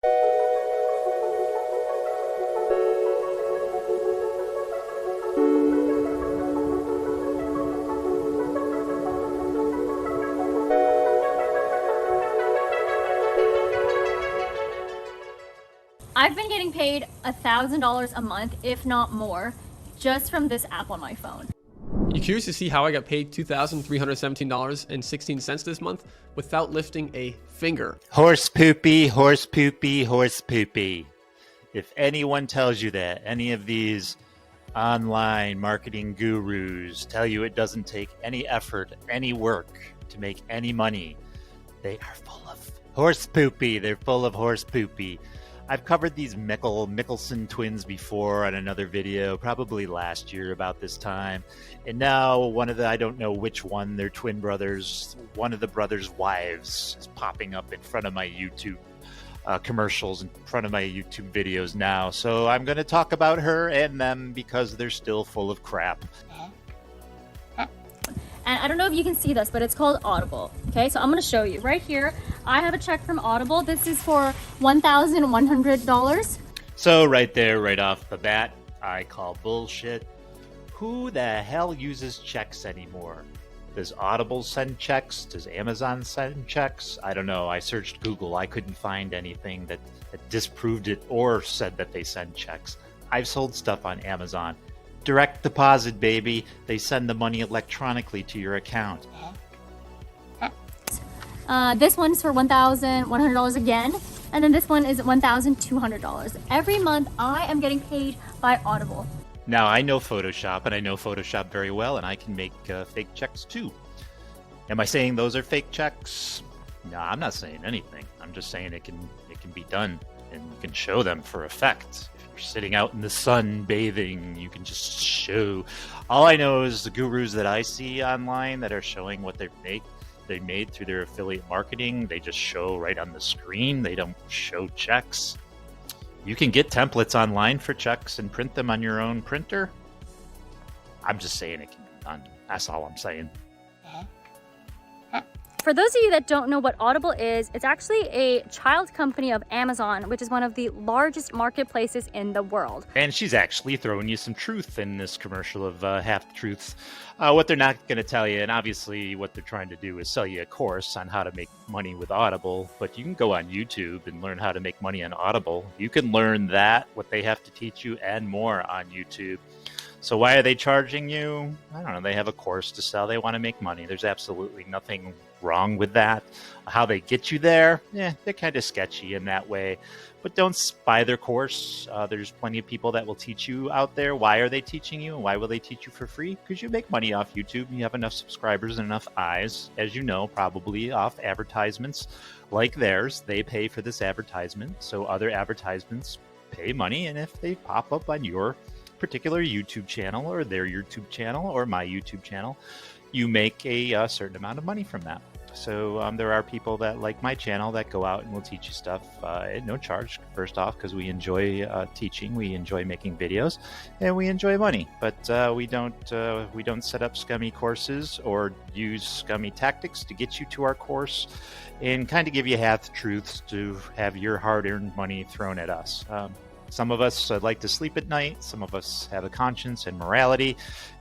I've been getting paid $1,000 a month, if not more, just from this app on my phone. You curious to see how I got paid $2,317.16 this month without lifting a finger? Horse poopy, horse poopy, horse poopy. If anyone tells you that, any of these online marketing gurus tell you it doesn't take any effort, any work to make any money, they are full of horse poopy. They're full of horse poopy. I've covered these Mikkelsen twins before on another video, probably last year about this time. And now one of the, I don't know which one, they're twin brothers, one of the brothers' wives is popping up in front of my YouTube commercials, in front of my YouTube videos now. So I'm going to talk about her and them because they're still full of crap. And I don't know if you can see this, but it's called Audible. Okay, so I'm gonna show you right here. I have a check from Audible. This is for $1,100. So right there, right off the bat, I call bullshit. Who the hell uses checks anymore? Does Audible send checks? Does Amazon send checks? I don't know. I searched Google. I couldn't find anything that disproved it or said that they send checks. I've sold stuff on Amazon. Direct deposit, baby. They send the money electronically to your account. This one's for $1,100 again, and then this one is $1,200. Every month, I am getting paid by Audible. Now, I know Photoshop, and I know Photoshop very well, and I can make fake checks too. Am I saying those are fake checks? No, I'm not saying anything. I'm just saying it can be done, and you can show them for effect. Sitting out in the sun bathing, you can just show. All I know is the gurus that I see online that are showing what they made through their affiliate marketing, they just show right on the screen. They don't show checks. You can get templates online for checks and print them on your own printer. I'm just saying it can be done. That's all I'm saying. For those of you that don't know what Audible is, it's actually a child company of Amazon, which is one of the largest marketplaces in the world. And she's actually throwing you some truth in this commercial of half-truths. What they're not going to tell you, and obviously what they're trying to do is sell you a course on how to make money with Audible, but you can go on YouTube and learn how to make money on Audible. You can learn that, what they have to teach you, and more on YouTube. So why are they charging you? I don't know. They have a course to sell. They want to make money. There's absolutely nothing wrong with that. How they get you there, they're kind of sketchy in that way. But don't buy their course. There's plenty of people that will teach you out there. Why are they teaching you? And why will they teach you for free? Because you make money off YouTube. You have enough subscribers and enough eyes, as you know, probably off advertisements like theirs. They pay for this advertisement. So other advertisements pay money. And if they pop up on your particular YouTube channel or their YouTube channel or my YouTube channel, you make a certain amount of money from that. So there are people that like my channel that go out and will teach you stuff at no charge, first off, because we enjoy teaching, we enjoy making videos, and we enjoy money. But we don't set up scummy courses or use scummy tactics to get you to our course and kind of give you half-truths to have your hard-earned money thrown at us. Some of us like to sleep at night. Some of us have a conscience and morality.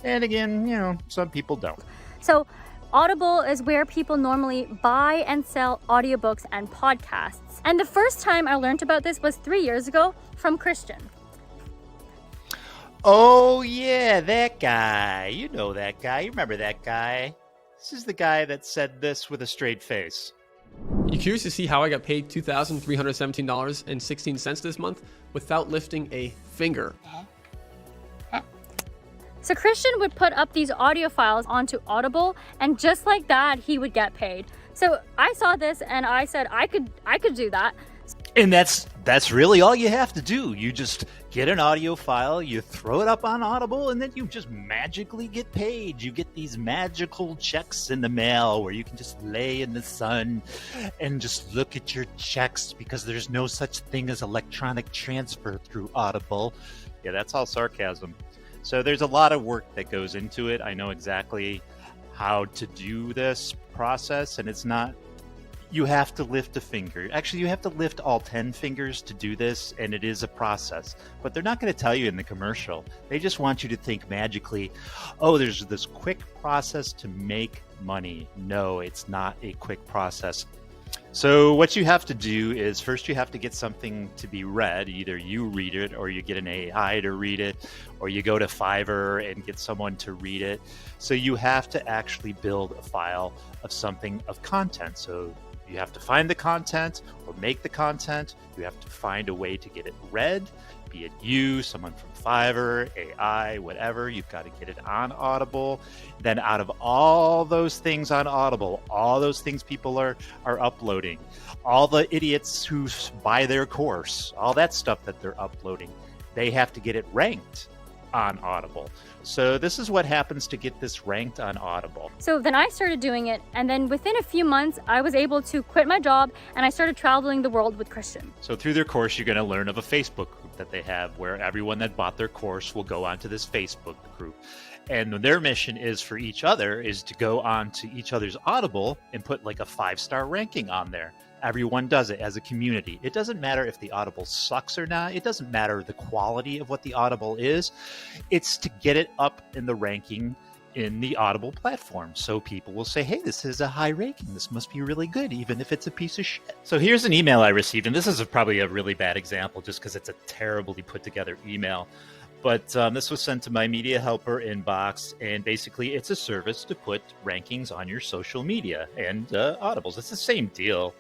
And again, some people don't. So Audible is where people normally buy and sell audiobooks and podcasts. And the first time I learned about this was 3 years ago from Christian. Oh, yeah, that guy. You know that guy. You remember that guy. This is the guy that said this with a straight face. You curious to see how I got paid $2,317.16 this month without lifting a finger? So Christian would put up these audio files onto Audible, and just like that, he would get paid. So I saw this and I said I could do that. And that's really all you have to do. You just get an audio file, you throw it up on Audible, and then you just magically get paid. You get these magical checks in the mail where you can just lay in the sun and just look at your checks because there's no such thing as electronic transfer through Audible. Yeah, that's all sarcasm. So there's a lot of work that goes into it. I know exactly how to do this process, and it's not You have to lift a finger. Actually, you have to lift all 10 fingers to do this, and it is a process. But they're not going to tell you in the commercial. They just want you to think magically, oh, there's this quick process to make money. No, it's not a quick process. So what you have to do is first you have to get something to be read. Either you read it or you get an AI to read it, or you go to Fiverr and get someone to read it. So you have to actually build a file of something of content. So you have to find the content or make the content. You have to find a way to get it read, be it you, someone from Fiverr, AI, whatever. You've got to get it on Audible. Then out of all those things on Audible, all those things people are uploading, all the idiots who buy their course, all that stuff that they're uploading, they have to get it ranked on Audible. So this is what happens to get this ranked on Audible. So then I started doing it, and then within a few months, I was able to quit my job and I started traveling the world with Christian. So through their course, you're going to learn of a Facebook group that they have where everyone that bought their course will go onto this Facebook group. And their mission is for each other is to go on to each other's Audible and put like a 5-star ranking on there. Everyone does it as a community. It doesn't matter if the Audible sucks or not. It doesn't matter the quality of what the Audible is. It's to get it up in the ranking in the Audible platform. So people will say, hey, this is a high ranking. This must be really good, even if it's a piece of shit. So here's an email I received, and this is probably a really bad example just because it's a terribly put together email. But this was sent to my media helper inbox, and basically it's a service to put rankings on your social media and Audibles. It's the same deal.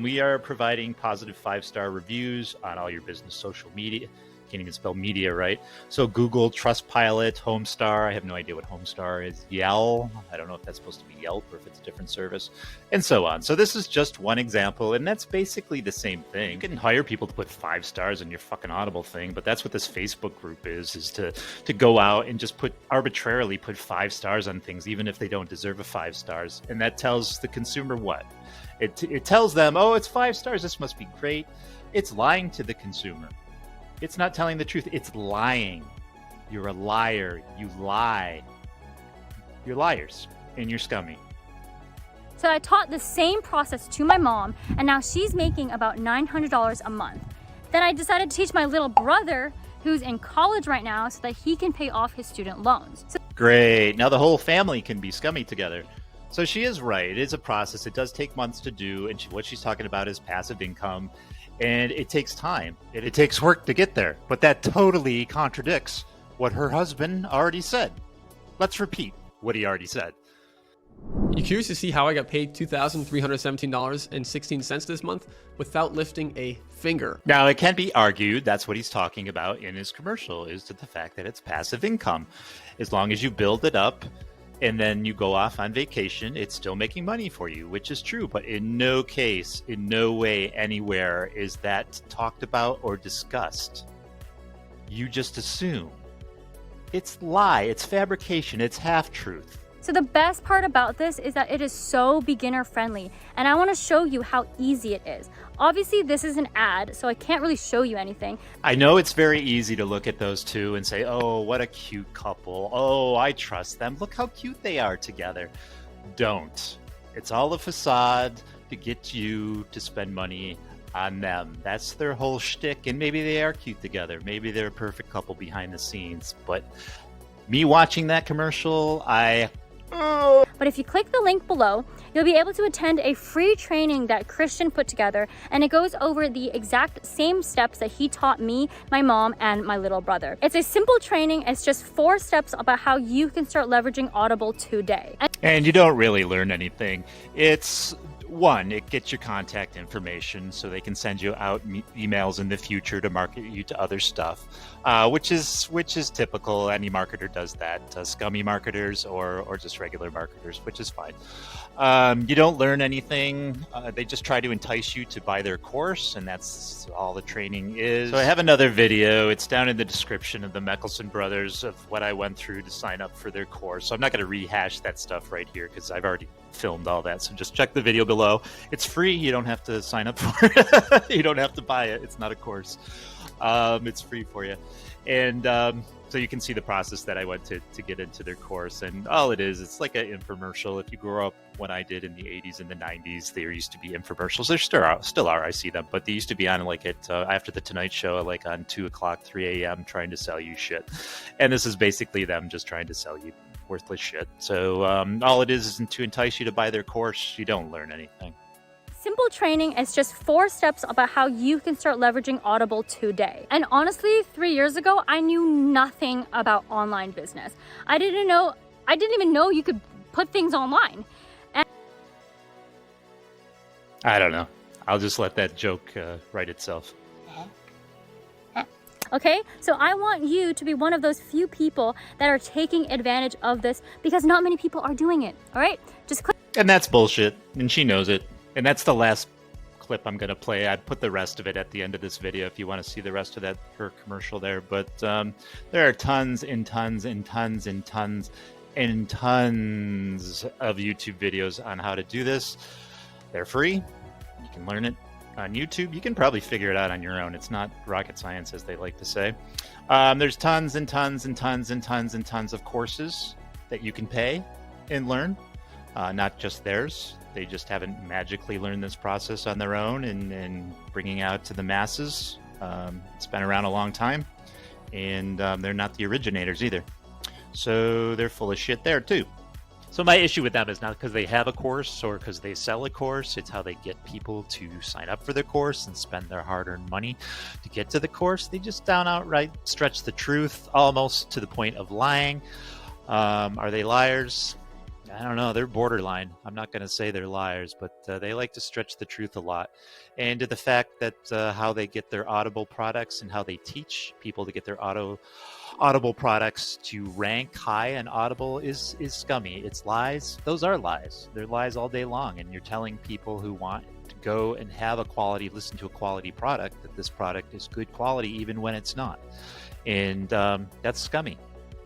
We are providing positive 5-star reviews on all your business social media. Can't even spell media right. So Google, Trustpilot, Homestar. I have no idea what Homestar is. Yelp. I don't know if that's supposed to be Yelp or if it's a different service, and so on. So this is just one example, and that's basically the same thing. You can hire people to put 5 stars on your fucking Audible thing, but that's what this Facebook group is to go out and just arbitrarily put 5 stars on things, even if they don't deserve a 5 stars. And that tells the consumer what? It tells them, oh, it's 5 stars. This must be great. It's lying to the consumer. It's not telling the truth. It's lying. You're a liar. You lie. You're liars, and you're scummy. So I taught the same process to my mom, and now she's making about $900 a month. Then I decided to teach my little brother, who's in college right now, so that he can pay off his student loans. Great. Now the whole family can be scummy together. So she is right. It is a process. It does take months to do, and what she's talking about is passive income. And it takes time. It takes work to get there. But that totally contradicts what her husband already said. Let's repeat what he already said. You curious to see how I got paid $2,317.16 this month without lifting a finger? Now, it can be argued that's what he's talking about in his commercial, is to the fact that it's passive income. As long as you build it up and then you go off on vacation, it's still making money for you, which is true. But in no case, in no way, anywhere is that talked about or discussed. You just assume. It's lie, it's fabrication, it's half-truth. So the best part about this is that it is so beginner friendly, and I want to show you how easy it is. Obviously this is an ad, so I can't really show you anything. I know it's very easy to look at those two and say, oh, what a cute couple. Oh, I trust them. Look how cute they are together. Don't. It's all a facade to get you to spend money on them. That's their whole shtick, and maybe they are cute together. Maybe they're a perfect couple behind the scenes, but me watching that commercial, But if you click the link below, you'll be able to attend a free training that Christian put together, and it goes over the exact same steps that he taught me, my mom, and my little brother. It's a simple training. It's just 4 steps about how you can start leveraging Audible today. And you don't really learn anything. It's one, it gets your contact information so they can send you out emails in the future to market you to other stuff, which is typical. Any marketer does that, scummy marketers or just regular marketers, which is fine. You don't learn anything. They just try to entice you to buy their course, and that's all the training is. So I have another video. It's down in the description of the Mikkelsen brothers of what I went through to sign up for their course. So I'm not going to rehash that stuff right here because I've already filmed all that. So just check the video below. It's free. You don't have to sign up for it. You don't have to buy it. It's not a course. It's free for you. And So you can see the process that I went to get into their course. And all it is, it's like an infomercial. If you grew up when I did in the 80s and the 90s, there used to be infomercials. There still are. I see them. But they used to be on like at after the Tonight Show, like on 2 o'clock, 3 a.m. trying to sell you shit. And this is basically them just trying to sell you worthless shit. So all it is to entice you to buy their course. You don't learn anything. Simple training is just 4 steps about how you can start leveraging Audible today. And honestly, 3 years ago, I knew nothing about online business. I didn't even know you could put things online. And I don't know. I'll just let that joke write itself. Okay, so I want you to be one of those few people that are taking advantage of this because not many people are doing it. All right, just click. And that's bullshit, and she knows it. And that's the last clip I'm going to play. I'd put the rest of it at the end of this video if you want to see the rest of her commercial there. But there are tons and tons and tons and tons and tons of YouTube videos on how to do this. They're free. You can learn it on YouTube. You can probably figure it out on your own. It's not rocket science, as they like to say. There's tons and tons and tons and tons and tons of courses that you can pay and learn. Not just theirs. They just haven't magically learned this process on their own and bringing out to the masses. It's been around a long time, and they're not the originators either. So they're full of shit there too. So my issue with them is not because they have a course or because they sell a course. It's how they get people to sign up for the course and spend their hard-earned money to get to the course. They just outright stretch the truth almost to the point of lying. Are they liars? I don't know. They're borderline. I'm not going to say they're liars, but they like to stretch the truth a lot. And to the fact that how they get their Audible products and how they teach people to get their Audible products to rank high on Audible is scummy. It's lies. Those are lies. They're lies all day long. And you're telling people who want to go and have listen to a quality product that this product is good quality even when it's not. And that's scummy.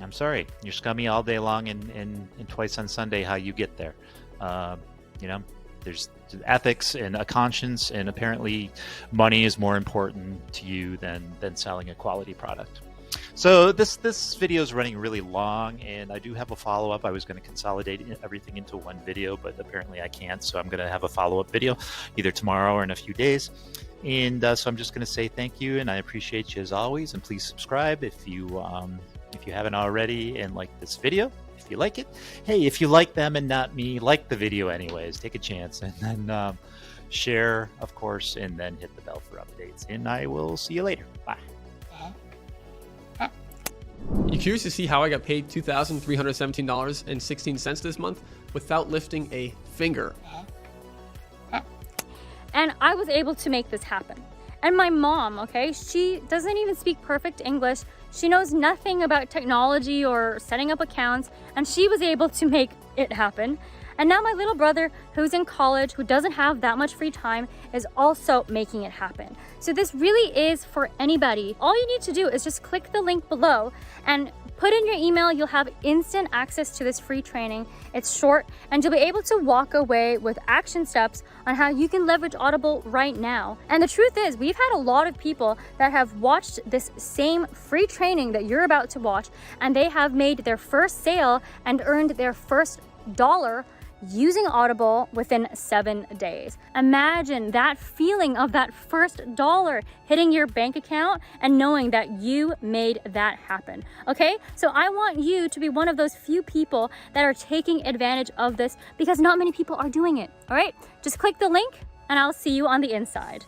I'm sorry, you're scummy all day long and twice on Sunday how you get there. There's ethics and a conscience, and apparently money is more important to you than selling a quality product. So this video is running really long, and I do have a follow-up. I was going to consolidate everything into one video, but apparently I can't, so I'm going to have a follow-up video either tomorrow or in a few days. And so I'm just going to say thank you, and I appreciate you as always, and please subscribe if you haven't already and like this video. If you like it, hey, if you like them and not me, like the video anyways. Take a chance, and then share, of course, and then hit the bell for updates. And I will see you later. Bye. You curious to see how I got paid $2,317.16 this month without lifting a finger? And I was able to make this happen. And my mom, okay, she doesn't even speak perfect English. She knows nothing about technology or setting up accounts, and she was able to make it happen. And now my little brother, who's in college, who doesn't have that much free time, is also making it happen. So this really is for anybody. All you need to do is just click the link below and put in your email. You'll have instant access to this free training. It's short, and you'll be able to walk away with action steps on how you can leverage Audible right now. And the truth is, we've had a lot of people that have watched this same free training that you're about to watch, and they have made their first sale and earned their first dollar using Audible within 7 days. Imagine that feeling of that first dollar hitting your bank account and knowing that you made that happen. Okay, so I want you to be one of those few people that are taking advantage of this because not many people are doing it. All right, just click the link and I'll see you on the inside.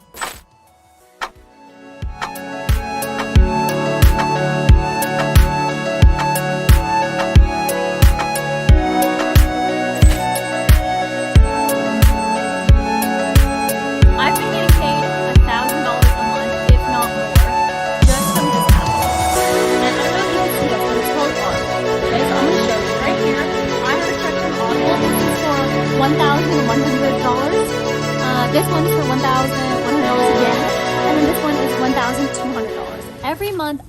$1,100. This one's for $1,100 again, and then this one is $1,200. Every month